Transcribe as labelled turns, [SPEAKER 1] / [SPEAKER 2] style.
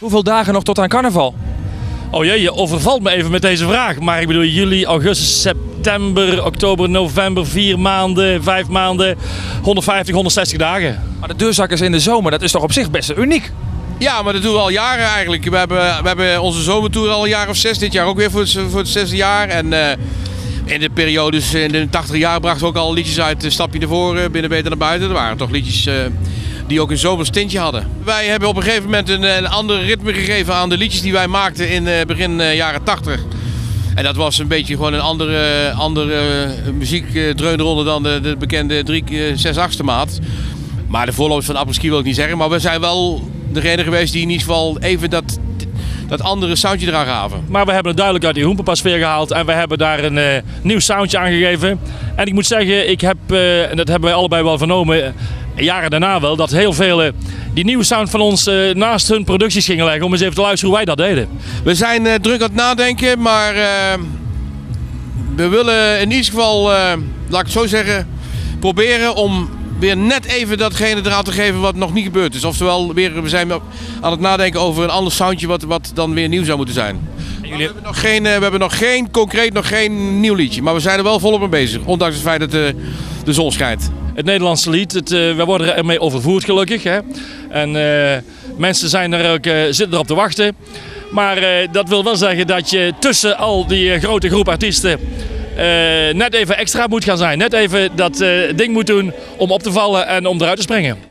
[SPEAKER 1] Hoeveel dagen nog tot aan carnaval?
[SPEAKER 2] Oh jee, je overvalt me even met deze vraag. Maar ik bedoel, juli, augustus, september, oktober, november, 4 maanden, 5 maanden, 150, 160 dagen.
[SPEAKER 1] Maar de deurzakkers in de zomer, dat is toch op zich best uniek?
[SPEAKER 3] Ja, maar dat doen we al jaren eigenlijk. We hebben onze zomertour al een jaar of 6. Dit jaar ook weer voor het 6e jaar. En in de periodes in de 80 jaar brachten we ook al liedjes uit. Stapje naar voren, binnen beter naar buiten. Er waren toch liedjes die ook een zomers tintje hadden. Wij hebben op een gegeven moment een ander ritme gegeven aan de liedjes die wij maakten in begin jaren 80. En dat was een beetje gewoon een andere muziekdreunronde dan de bekende 3/6/8 maat. Maar de voorlopers van Apres-ski wil ik niet zeggen. Maar we zijn wel degene geweest die in ieder geval even dat andere soundje eraan gaven.
[SPEAKER 2] Maar we hebben het duidelijk uit die Hoenpapa-sfeer gehaald en we hebben daar een nieuw soundje aan gegeven. En ik moet zeggen, ik heb, en dat hebben wij allebei wel vernomen, jaren daarna wel, dat heel veel die nieuwe sound van ons naast hun producties gingen leggen om eens even te luisteren hoe wij dat deden.
[SPEAKER 3] We zijn druk aan het nadenken, maar we willen in ieder geval, laat ik het zo zeggen, proberen om weer net even datgene eraan te geven wat nog niet gebeurd is. Oftewel, we zijn aan het nadenken over een ander soundje wat dan weer nieuw zou moeten zijn. We hebben nog geen nieuw liedje, maar we zijn er wel volop mee bezig. Ondanks het feit dat de zon schijnt.
[SPEAKER 2] Het Nederlandse lied, wij worden ermee overvoerd gelukkig. Hè? En mensen zitten erop te wachten. Maar dat wil wel zeggen dat je tussen al die grote groep artiesten net even extra moet gaan zijn. Net even dat ding moet doen om op te vallen en om eruit te springen.